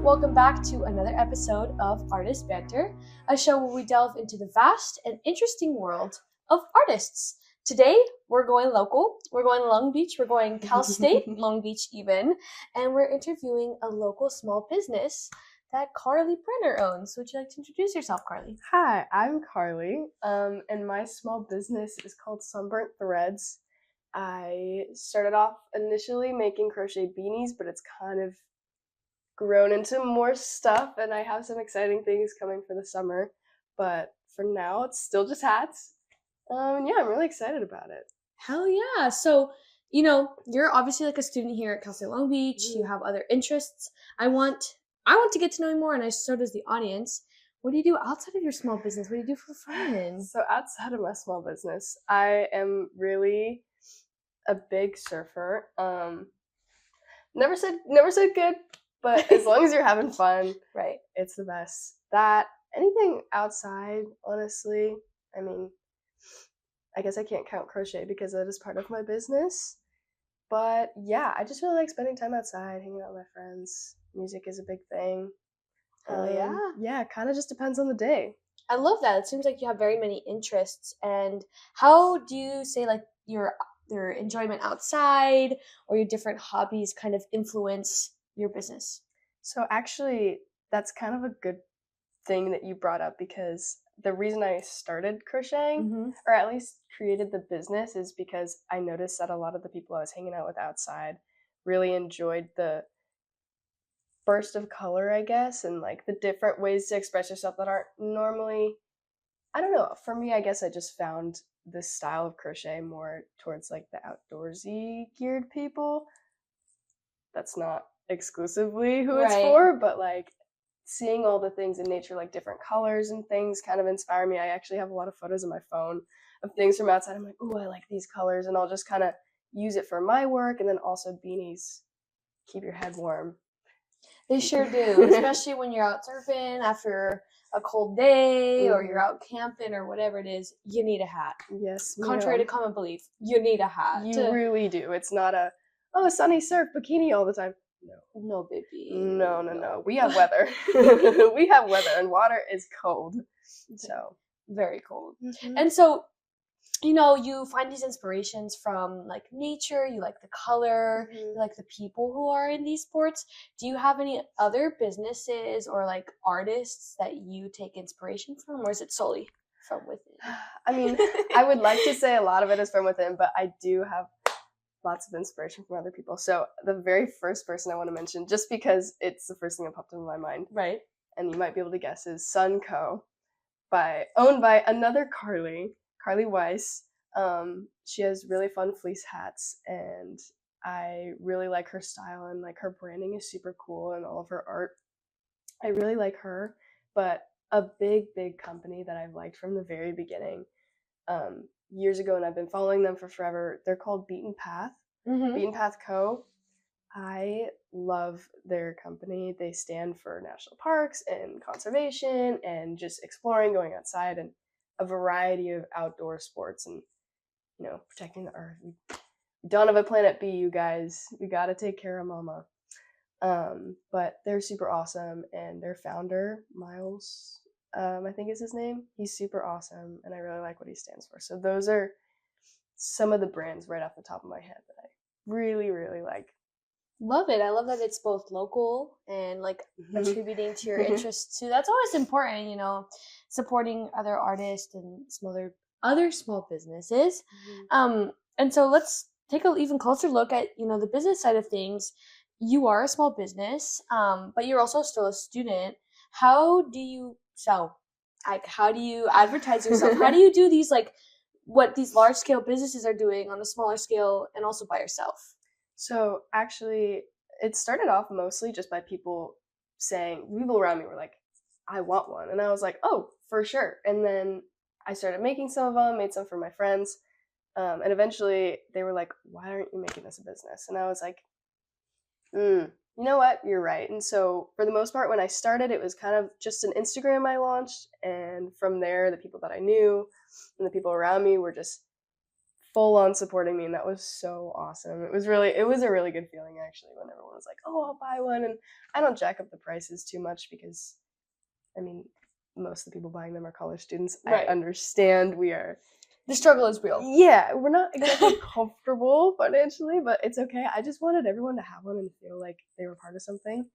Welcome back to another episode of Artist Banter, a show where we delve into the vast and interesting world of artists. Today, we're going local. We're going Long Beach. We're going Cal State, Long Beach even, and we're interviewing a local small business that Carly Brenner owns. Would you like to introduce yourself, Carly? Hi, I'm Carly, and my small business is called Sunburnt Threads. I started off initially making crochet beanies, but it's kind of grown into more stuff, and I have some exciting things coming for the summer. But for now, it's still just hats. I'm really excited about it. Hell yeah. So, you're obviously like a student here at Cal State Long Beach. You have other interests. I want to get to know you more, and so does the audience. What do you do outside of your small business? What do you do for fun? So outside of my small business, I am really a big surfer. Never said good, but as long as you're having fun, right, it's the best. That anything outside, honestly, I mean, I guess I can't count crochet because that is part of my business. But yeah, I just really like spending time outside, hanging out with my friends. Music is a big thing. Yeah. Yeah, it kind of just depends on the day. I love that. It seems like you have very many interests. And how do you say like your enjoyment outside or your different hobbies kind of influence your business? So actually, that's kind of a good thing that you brought up, because the reason I started crocheting, or at least created the business, is because I noticed that a lot of the people I was hanging out with outside really enjoyed the burst of color, I guess, and like the different ways to express yourself that aren't normally, I don't know, for me, I guess I just found this style of crochet more towards like the outdoorsy geared people. That's not exclusively who it's for, but like seeing all the things in nature, like different colors and things, kind of inspire me. I actually have a lot of photos on my phone of things from outside. I'm like, oh, I like these colors, and I'll just kind of use it for my work. And then also beanies keep your head warm. They sure do, especially when you're out surfing after a cold day or you're out camping or whatever it is. You need a hat. Yes. Contrary to common belief, you need a hat. You really do. It's not a sunny surf bikini all the time. No, baby. No. We have weather. We have weather, and water is cold. So very cold. And so, you find these inspirations from like nature, you like the color, you like the people who are in these sports. Do you have any other businesses or like artists that you take inspiration from, or is it solely from within? I mean, I would like to say a lot of it is from within, but I do have lots of inspiration from other people. So the very first person I want to mention, just because it's the first thing that popped into my mind, right, and you might be able to guess, is Swanepoel, owned by another Carly Weiss. She has really fun fleece hats, and I really like her style, and like her branding is super cool, and all of her art. I really like her. But a big company that I've liked from the very beginning, years ago, and I've been following them for forever, they're called Beaten Path. Beaten Path Co. I love their company. They stand for national parks and conservation and just exploring, going outside, and a variety of outdoor sports, and protecting the earth. We don't have a planet B, you guys. We gotta take care of mama. But they're super awesome, and their founder, Miles, I think is his name, he's super awesome, and I really like what he stands for. So those are some of the brands right off the top of my head that I really, really like. Love it. I love that it's both local and like attributing to your interests too. That's always important, supporting other artists and other small businesses. And so let's take an even closer look at, the business side of things. You are a small business, but you're also still a student. How do you advertise yourself? How do you do these, like, what these large scale businesses are doing on a smaller scale and also by yourself? So actually, it started off mostly just by people around me were like, I want one. And I was like, oh, for sure. And then I started making some of them, made some for my friends. And eventually they were like, why aren't you making this a business? And I was like, you know what? You're right. And so for the most part, when I started, it was kind of just an Instagram I launched. And from there, the people that I knew and the people around me were just full on supporting me, and that was so awesome. It was a really good feeling actually when everyone was like, oh, I'll buy one. And I don't jack up the prices too much because, I mean, most of the people buying them are college students. Right. I understand the struggle is real. Yeah, we're not exactly comfortable financially, but it's okay. I just wanted everyone to have one and feel like they were part of something.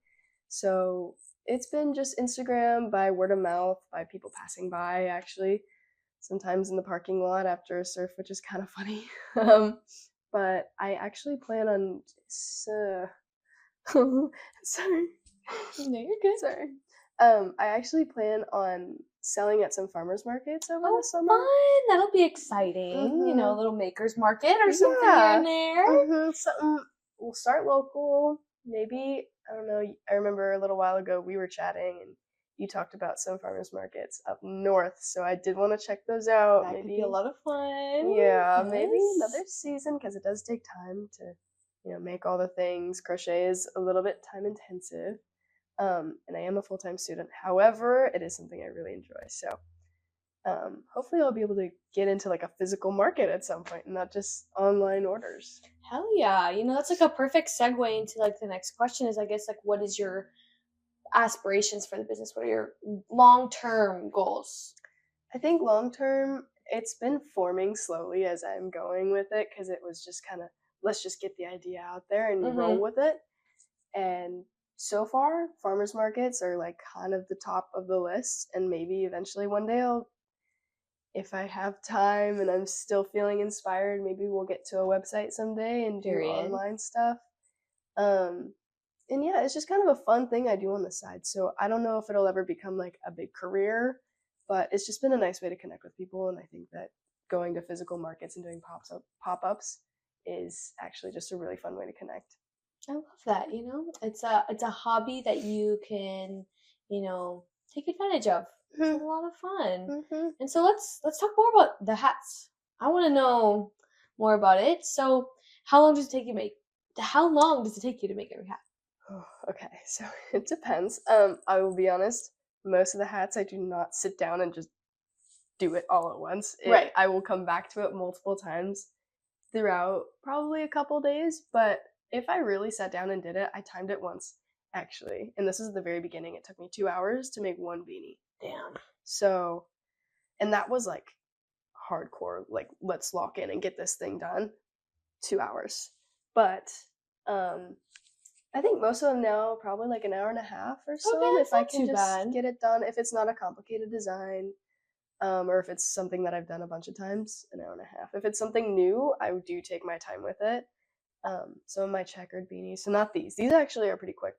So it's been just Instagram, by word of mouth, by people passing by, actually. Sometimes in the parking lot after a surf, which is kind of funny. But I actually plan on... sorry. No, you're good. Sorry. I actually plan on selling at some farmers markets over the summer. Fun! That'll be exciting. You know, a little maker's market or something here and there. Something. We'll start local. Maybe, I don't know. I remember a little while ago we were chatting and you talked about some farmers markets up north, so I did want to check those out. That could be a lot of fun. Yeah, maybe another season, because it does take time to, make all the things. Crochet is a little bit time intensive. And I am a full-time student. However, it is something I really enjoy. So hopefully I'll be able to get into like a physical market at some point and not just online orders. Hell yeah. That's like a perfect segue into like the next question is, I guess, like, what is your aspirations for the business? What are your long-term goals? I think long-term, it's been forming slowly as I'm going with it, because it was just kind of, let's just get the idea out there and roll with it. And so far, farmers markets are like kind of the top of the list, and maybe eventually one day if I have time and I'm still feeling inspired, maybe we'll get to a website someday and do online stuff. And yeah, it's just kind of a fun thing I do on the side. So I don't know if it'll ever become like a big career, but it's just been a nice way to connect with people. And I think that going to physical markets and doing pop-ups is actually just a really fun way to connect. I love that. It's a hobby that you can, take advantage of. It's a lot of fun. And so let's talk more about the hats. I want to know more about it. So how long does it take you to make every hat? Oh, okay, so it depends. I will be honest, most of the hats I do not sit down and just do it all at once. Right. I will come back to it multiple times throughout probably a couple days, but if I really sat down and did it, I timed it once, actually. And this is the very beginning. It took me 2 hours to make one beanie. Damn. So, and that was like hardcore, like, let's lock in and get this thing done. 2 hours. But I think most of them now probably like an hour and a half or so. Okay, if I can just get it done. If it's not a complicated design, or if it's something that I've done a bunch of times, an hour and a half. If it's something new, I do take my time with it. Some of my checkered beanies, so not these. These actually are pretty quick.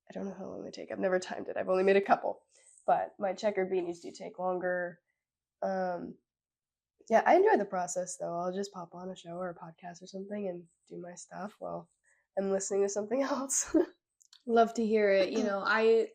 I don't know how long they take. I've never timed it. I've only made a couple. But my checkered beanies do take longer. Yeah, I enjoy the process, though. I'll just pop on a show or a podcast or something and do my stuff while I'm listening to something else. Love to hear it. I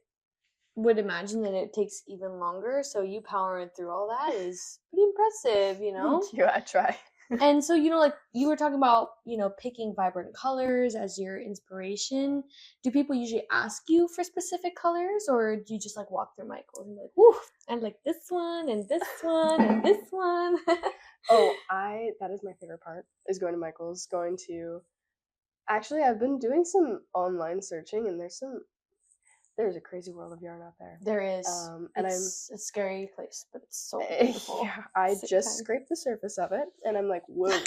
would imagine that it takes even longer. So you powering through all that is pretty impressive, Thank you. I try. And so, like you were talking about, picking vibrant colors as your inspiration. Do people usually ask you for specific colors, or do you just like walk through Michael's and be like, whoo, I like this one and this one and this one? That is my favorite part, is going to Michael's, actually, I've been doing some online searching, and there's a crazy world of yarn out there. There is. And it's a scary place, but it's so beautiful. Yeah, I just scraped the surface of it, and I'm like, whoa.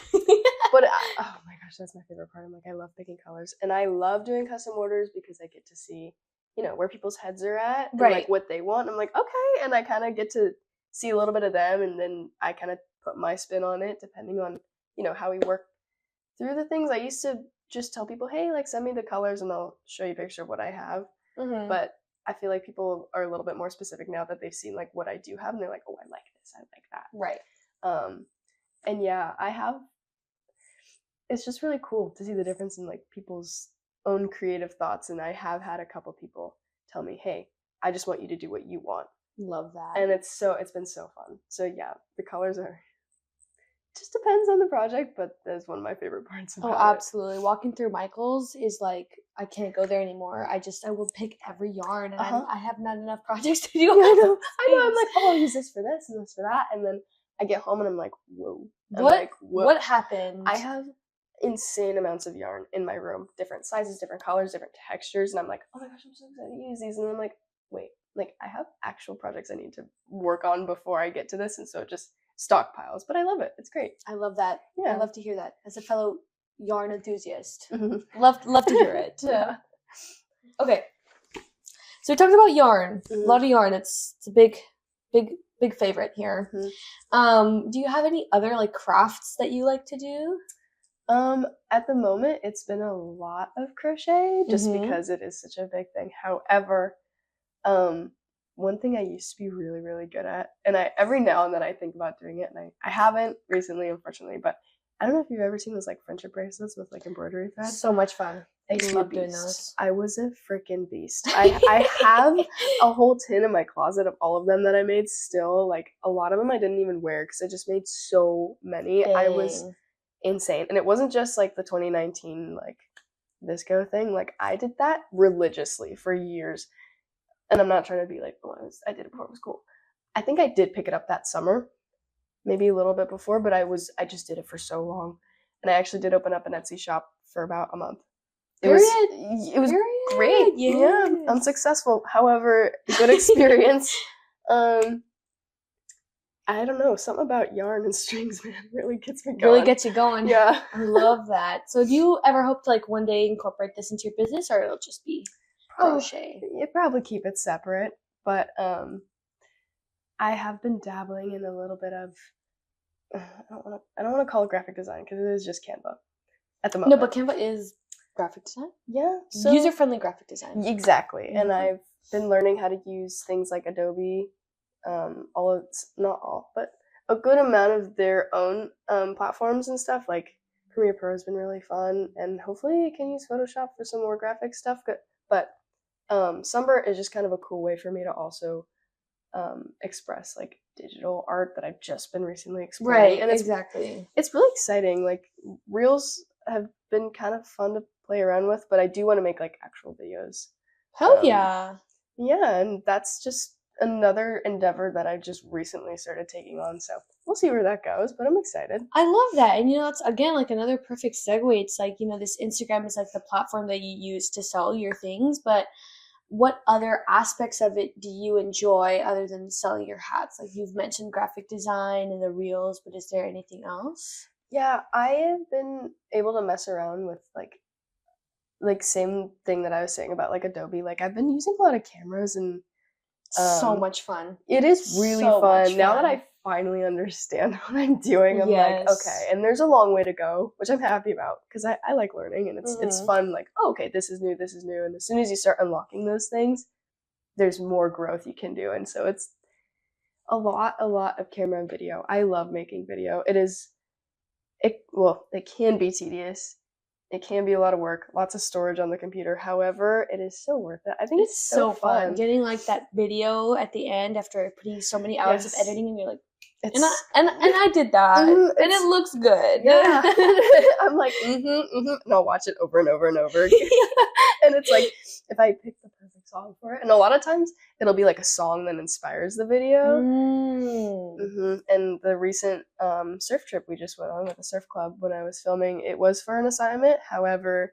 But oh my gosh, that's my favorite part. I'm like, I love picking colors, and I love doing custom orders because I get to see, where people's heads are at, and like what they want. I'm like, okay, and I kind of get to see a little bit of them, and then I kind of put my spin on it, depending on, how we work through the things. I used to just tell people, hey, like, send me the colors, and I'll show you a picture of what I have. But I feel like people are a little bit more specific now that they've seen like what I do have, and they're like, oh, I like this, I like that. Right. And yeah, it's just really cool to see the difference in like people's own creative thoughts. And I have had a couple people tell me, hey, I just want you to do what you want. Love that. And it's been so fun. So yeah, the colors just depends on the project, but that's one of my favorite parts about it. Absolutely. Walking through Michael's is like, I can't go there anymore. I will pick every yarn, and I have not enough projects to do. I know. I'm like, oh, I'll use this for this and this for that. And then I get home and I'm like, whoa, What happened? I have insane amounts of yarn in my room, different sizes, different colors, different textures, and I'm like, oh my gosh, I'm so excited to use these. And I'm like, wait, like I have actual projects I need to work on before I get to this, and so it just stockpiles. But I love it. It's great. I love that. Yeah. I love to hear that as a fellow yarn enthusiast. Love to hear it. Yeah. Okay. So we talked about yarn. A lot of yarn. It's a big favorite here. Do you have any other like crafts that you like to do? At the moment, it's been a lot of crochet just because it is such a big thing. However, one thing I used to be really, really good at, and every now and then I think about doing it, and I haven't recently, unfortunately, but I don't know if you've ever seen those like friendship bracelets with like embroidery threads. So much fun. I love doing those. I was a freaking beast. I have a whole tin in my closet of all of them that I made still. Like a lot of them I didn't even wear because I just made so many. Dang. I was insane. And it wasn't just like the 2019 like Visco thing. Like I did that religiously for years. And I'm not trying to be like, oh, I did it before it was cool. I think I did pick it up that summer, maybe a little bit before, but I just did it for so long. And I actually did open up an Etsy shop for about a month. It was great. Yeah, unsuccessful. However, good experience. I don't know, something about yarn and strings, man, really gets me going. Really gets you going. Yeah. I love that. So do you ever hope to like one day incorporate this into your business, or it'll just be crochet? You'd probably keep it separate, but I have been dabbling in a little bit of I don't want to call it graphic design because it is just Canva at the moment. No, but Canva is graphic design. Yeah, so user-friendly graphic design. Exactly. And I've been learning how to use things like Adobe, not all, but a good amount of their own platforms and stuff. Like Premiere Pro has been really fun, and hopefully I can use Photoshop for some more graphic stuff. But Sunburnt is just kind of a cool way for me to also express like digital art that I've just been recently exploring. Right, and it's really exciting. Like Reels have been kind of fun to play around with, but I do want to make like actual videos. Hell yeah. Yeah, and that's just another endeavor that I just recently started taking on, so we'll see where that goes, but I'm excited. I love that. And that's again like another perfect segue. It's like, this Instagram is like the platform that you use to sell your things, but what other aspects of it do you enjoy other than selling your hats? Like you've mentioned graphic design and the reels, but is there anything else? Yeah, I have been able to mess around with like same thing that I was saying about like Adobe. Like I've been using a lot of cameras, and so much fun. It is really fun. Now that I finally understand what I'm doing, I'm like, okay, and there's a long way to go, which I'm happy about because I like learning, and it's fun. Like, oh, okay, this is new, and as soon as you start unlocking those things, there's more growth you can do, and so it's a lot of camera and video. I love making video. It can be tedious. It can be a lot of work, lots of storage on the computer. However, it is so worth it. I think it's so fun. Getting like that video at the end after putting so many hours of editing, and you're like, and I did that, and it looks good. Yeah, I'm like, and I'll watch it over and over and over again. And it's like, if I pick the perfect song for it, and a lot of times it'll be like a song that inspires the video. And the recent surf trip we just went on with the surf club, when I was filming, it was for an assignment. However,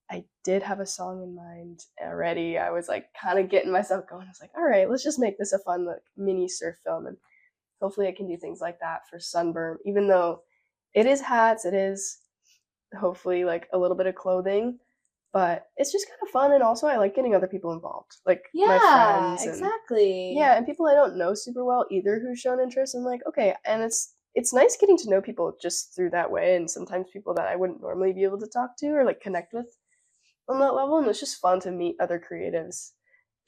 I did have a song in mind already. I was like kind of getting myself going. I was like, all right, let's just make this a fun like mini surf film, and hopefully I can do things like that for Sunburnt, even though it is hats, it is hopefully like a little bit of clothing, but it's just kind of fun. And also I like getting other people involved, like my friends. Exactly. And people I don't know super well either who've shown interest. And like, okay, and it's nice getting to know people just through that way, and sometimes people that I wouldn't normally be able to talk to or like connect with on that level, and it's just fun to meet other creatives,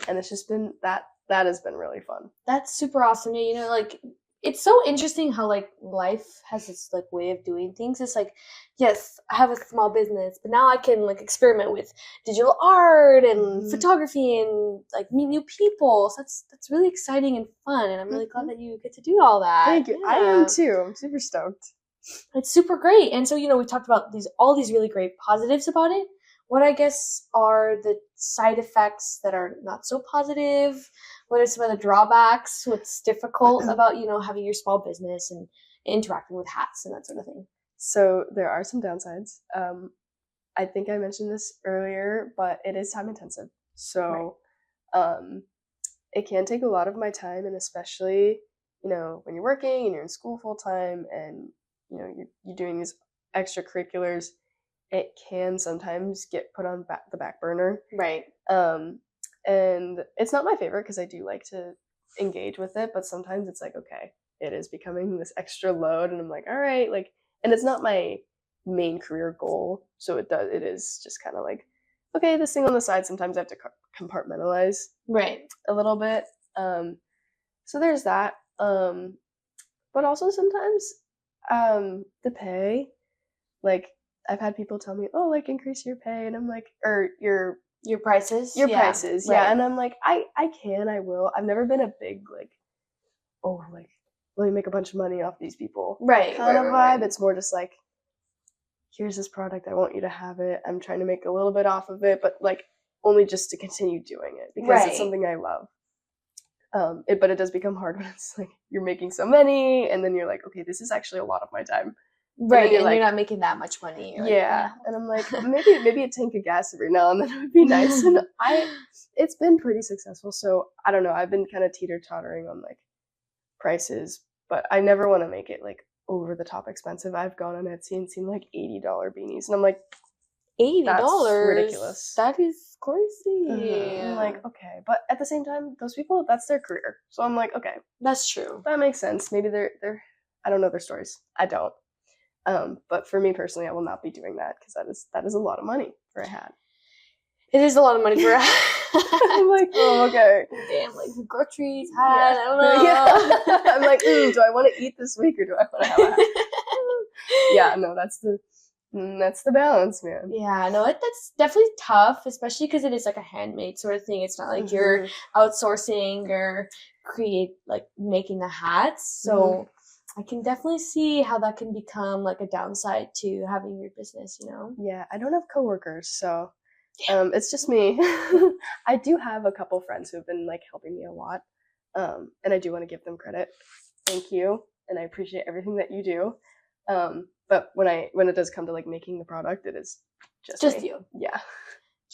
and it's just been that has been really fun. That's super awesome. Like it's so interesting how like life has this like way of doing things. It's like, yes, I have a small business, but now I can like experiment with digital art and photography and like meet new people. So that's really exciting and fun, and I'm really glad that you get to do all that. Thank you. Yeah. I am too. I'm super stoked. It's super great. And so, we talked about all these really great positives about it. What I guess are the side effects that are not so positive? What are some of the drawbacks? What's difficult about, having your small business and interacting with hats and that sort of thing? So there are some downsides. I think I mentioned this earlier, but it is time intensive. So it can take a lot of my time, and especially, you know, when you're working and you're in school full time and, you know, you're doing these extracurriculars, it can sometimes get put on the back burner. Right. And it's not my favorite because I do like to engage with it, but sometimes it's like, okay, it is becoming this extra load, and I'm like, all right, like, and it's not my main career goal, so it is just kind of like, okay, this thing on the side, sometimes I have to compartmentalize a little bit. So there's that. But also sometimes the pay, like, I've had people tell me, oh, like, increase your pay, and I'm like, or your prices, prices, yeah. And I'm like, I will. I've never been a big, like, oh, like, let me make a bunch of money off these people kind of vibe. It's more just like, here's this product, I want you to have it, I'm trying to make a little bit off of it, but, like, only just to continue doing it because it's something I love. But it does become hard when it's like you're making so many, and then you're like, okay, this is actually a lot of my time. Right, and you're not making that much money. Yeah, and I'm like, maybe a tank of gas every now and then would be nice. And it's been pretty successful. So I don't know. I've been kind of teeter-tottering on, like, prices, but I never want to make it, like, over the top expensive. I've gone on Etsy and seen, like, $80 beanies, and I'm like, $80? That's ridiculous. That is crazy. Mm-hmm. I'm like, okay, but at the same time, those people, that's their career. So I'm like, okay, that's true. That makes sense. Maybe they're I don't know their stories. I don't. But for me personally, I will not be doing that because that is a lot of money for a hat. It is a lot of money for a hat. I'm like, oh, okay. Damn, like groceries, hat, I don't know. Yeah. I'm like, do I want to eat this week or do I want to have a hat? Yeah, no, that's the balance, man. Yeah, no, that's definitely tough, especially because it is like a handmade sort of thing. It's not like you're outsourcing or making the hats. So I can definitely see how that can become like a downside to having your business, you know? Yeah, I don't have coworkers, so it's just me. I do have a couple friends who have been, like, helping me a lot, and I do want to give them credit. Thank you, and I appreciate everything that you do. But when it does come to, like, making the product, it is just me. You. Yeah.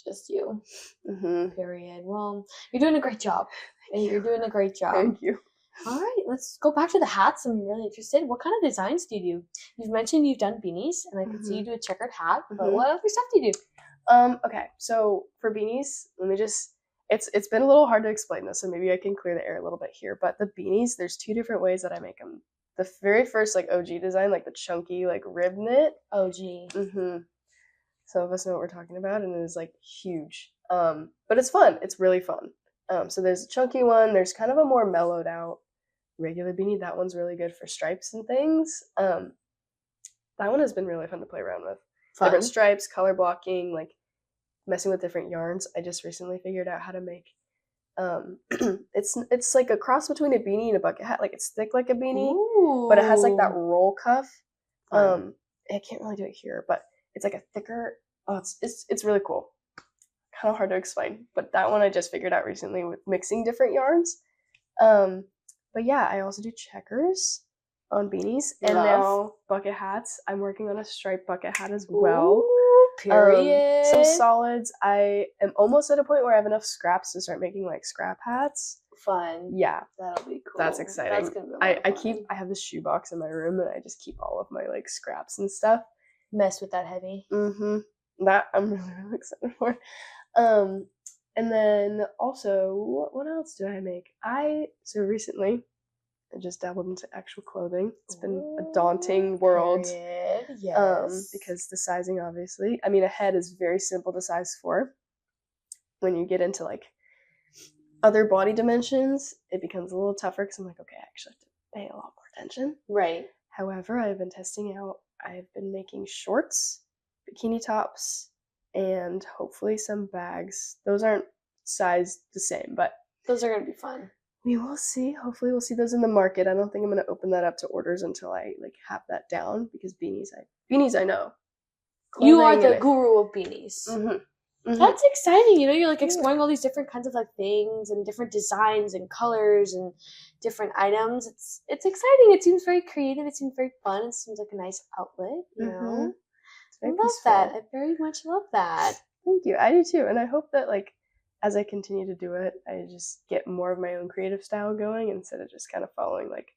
Just you. Mm-hmm. Period. Well, you're doing a great job. You're doing a great job. Thank you. All right, let's go back to the hats. I'm really interested. What kind of designs do you do? You've mentioned you've done beanies, and I can see you do a checkered hat, but what other stuff do you do? Okay, so for beanies, it's been a little hard to explain this, so maybe I can clear the air a little bit here, but the beanies, there's two different ways that I make them. The very first, like, OG design, like the chunky, like, rib knit. OG. Some of us know what we're talking about, and it is, like, huge. But it's fun. It's really fun. So there's a chunky one. There's kind of a more mellowed out regular beanie. That one's really good for stripes and things. That one has been really fun to play around with. Different stripes, color blocking, like, messing with different yarns. I just recently figured out how to make it's like a cross between a beanie and a bucket hat. Like, it's thick like a beanie, but it has, like, that roll cuff. I can't really do it here, but it's like a thicker. Oh, it's really cool. Kind of hard to explain, but that one I just figured out recently with mixing different yarns. But yeah, I also do checkers on beanies, and now bucket hats. I'm working on a striped bucket hat as well. Period. Some solids. I am almost at a point where I have enough scraps to start making, like, scrap hats. Fun. Yeah, that'll be cool. That's exciting. That's gonna be I have this shoebox in my room, and I just keep all of my, like, scraps and stuff. Mess with that heavy. That I'm really, really excited for. And then also, what else do I make? So recently, I just dabbled into actual clothing. It's been a daunting world. Yes. Because the sizing, obviously. I mean, a head is very simple to size for. When you get into, like, other body dimensions, it becomes a little tougher because I'm like, okay, I actually have to pay a lot more attention. Right. However, I've been testing out, I've been making shorts, bikini tops, and hopefully some bags. Those aren't sized the same, but those are going to be fun. We will see. Hopefully we'll see those in the market. I don't think I'm going to open that up to orders until I, like, have that down, because beanies I know. You are the guru of beanies. That's exciting. You're like exploring all these different kinds of like things and different designs and colors and different items. It's exciting. It seems very creative. It seems very fun. It seems like a nice outlet, I love peaceful. that. I very much love that. Thank you. I do too. And I hope that like as I continue to do it, I just get more of my own creative style going instead of just kind of following like,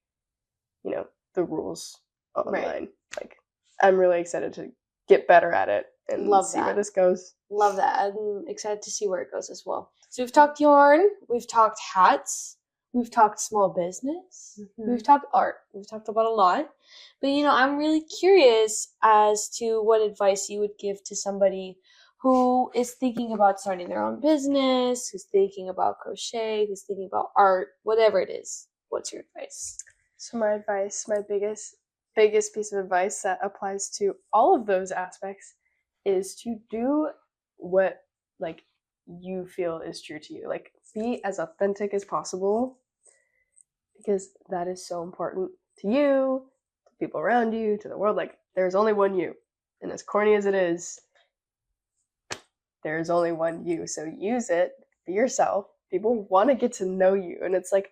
the rules online. Right. Like I'm really excited to get better at it and see where this goes. Love that. I'm excited to see where it goes as well. So we've talked yarn, we've talked hats, we've talked small business, we've talked art, we've talked about a lot. But I'm really curious as to what advice you would give to somebody who is thinking about starting their own business, who's thinking about crochet, who's thinking about art, whatever it is. What's your advice? So my advice, my biggest piece of advice that applies to all of those aspects is to do what like you feel is true to you. Like be as authentic as possible because that is so important to you, to people around you, to the world. Like there's only one you. And as corny as it is, there's only one you. So use it, be yourself. People want to get to know you. And it's like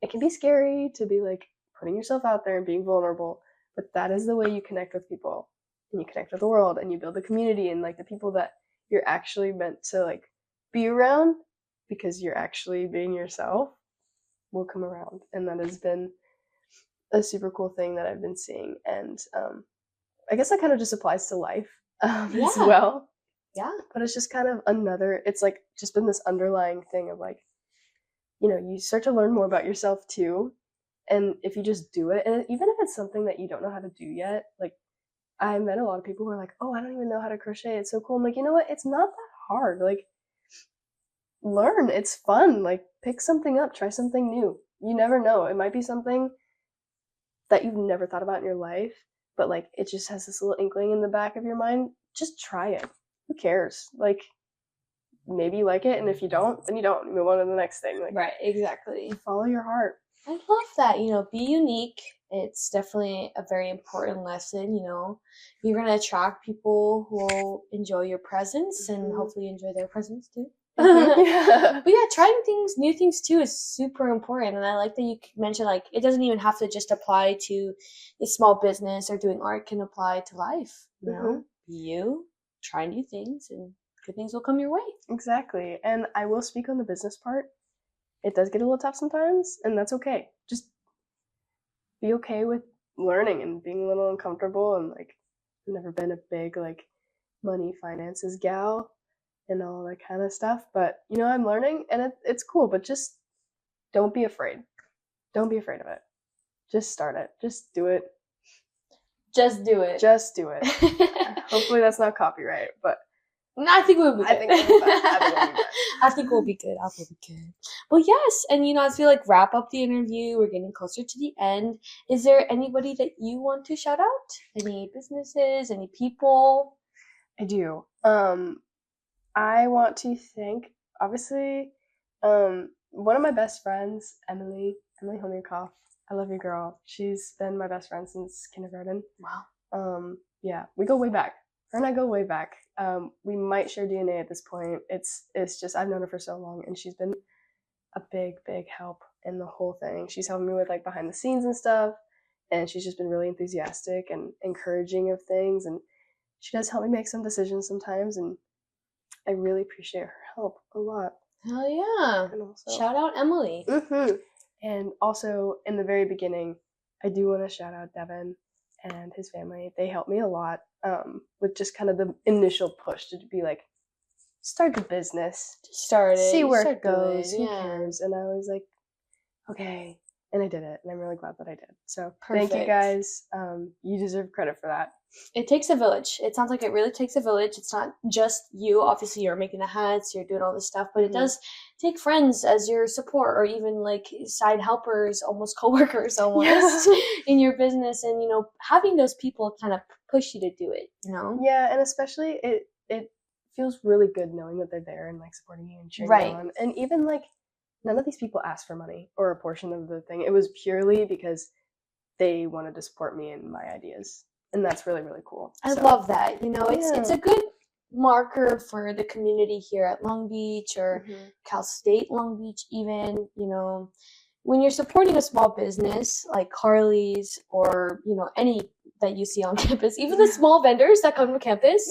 it can be scary to be like putting yourself out there and being vulnerable, but that is the way you connect with people and you connect with the world and you build a community and like the people that you're actually meant to like be around because you're actually being yourself will come around. And that has been a super cool thing that I've been seeing. And I guess that kind of just applies to life as well. Yeah. But it's just kind of it's like just been this underlying thing of like, you start to learn more about yourself too. And if you just do it, and even if it's something that you don't know how to do yet, like I met a lot of people who are like, oh, I don't even know how to crochet. It's so cool. I'm like, you know what? It's not that hard. Like learn. It's fun. Like pick something up, try something new. You never know. It might be something that you've never thought about in your life, but like it just has this little inkling in the back of your mind. Just try it. Who cares? Like maybe you like it, and if you don't, then you don't. Move on to the next thing. Like, right, exactly. Follow your heart. I love that. Be unique. It's definitely a very important lesson. You're going to attract people who will enjoy your presence and hopefully enjoy their presence too. But yeah, trying new things too is super important. And I like that you mentioned like it doesn't even have to just apply to a small business or doing art. It can apply to life. You try new things and good things will come your way. Exactly. And I will speak on the business part. It does get a little tough sometimes, and that's okay. Just be okay with learning and being a little uncomfortable. And like, I've never been a big like money finances gal and all that kind of stuff. But I'm learning, and it's cool. But just don't be afraid. Don't be afraid of it. Just start it. Just do it. Just do it. Just do it. Hopefully that's not copyright, but. No, I think we'll be good. I think we'll be good. I think we'll be good. Well, yes. And, as we wrap up the interview, we're getting closer to the end. Is there anybody that you want to shout out? Any businesses, any people? I do. I want to thank, obviously, one of my best friends, Emily Honeykoff. I love you, girl. She's been my best friend since kindergarten. Wow. Yeah, we go way back. Her and I go way back. We might share DNA at this point. It's just I've known her for so long, and she's been a big help in the whole thing. She's helping me with behind the scenes and stuff, and she's just been really enthusiastic and encouraging of things, and she does help me make some decisions sometimes, and I really appreciate her help a lot. Hell yeah! And also, shout out Emily. And also in the very beginning, I do want to shout out Devin and his family. They helped me a lot with just kind of the initial push to be like, start the business. Start it. See where it goes. Who cares? And I was like, okay. And I did it. And I'm really glad that I did. So Perfect. Thank you guys. You deserve credit for that. It takes a village. It sounds like it really takes a village. It's not just you. Obviously, you're making the hats, you're doing all this stuff, but it does take friends as your support, or even side helpers, almost coworkers, almost in your business. And having those people kind of push you to do it. Yeah, and especially it feels really good knowing that they're there and supporting you and cheering you on. And even none of these people asked for money or a portion of the thing. It was purely because they wanted to support me and my ideas. And that's really, really cool. I love that. It's a good marker for the community here at Long Beach or Cal State Long Beach even, you know, when you're supporting a small business like Carly's or, you know, any that you see on campus, even the small vendors that come to campus,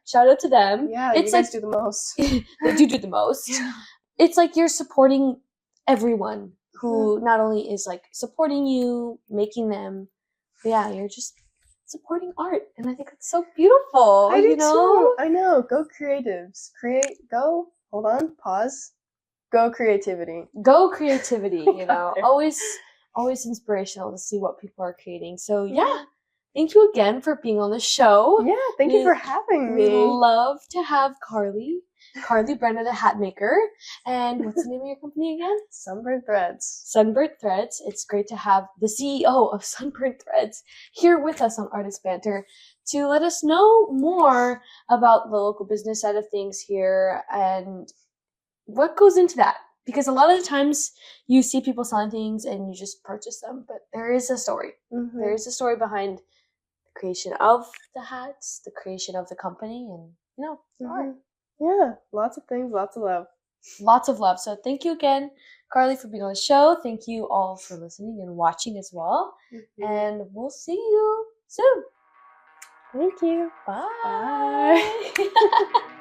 shout out to them. Yeah, it's you guys do the most. They do the most. Yeah. It's like you're supporting everyone who not only is like supporting you, making them, but yeah, you're just supporting art, and I think it's so beautiful. I do too. I know. Go creatives. Hold on. Pause. Go creativity. Go creativity. You know, always inspirational to see what people are creating. So yeah, thank you again for being on the show. Yeah, thank you for having me. We love to have Carly Brenner, the hat maker. And what's the name of your company again? Sunburnt Threads. Sunburnt Threads. It's great to have the CEO of Sunburnt Threads here with us on Artist Banter to let us know more about the local business side of things here and what goes into that. Because a lot of the times you see people selling things and you just purchase them, but there is a story. There is a story behind the creation of the hats, the creation of the company, and, you know, art. Yeah, lots of things, lots of love. Lots of love. So thank you again, Carly, for being on the show. Thank you all for listening and watching as well. And we'll see you soon. Thank you. Bye. Bye.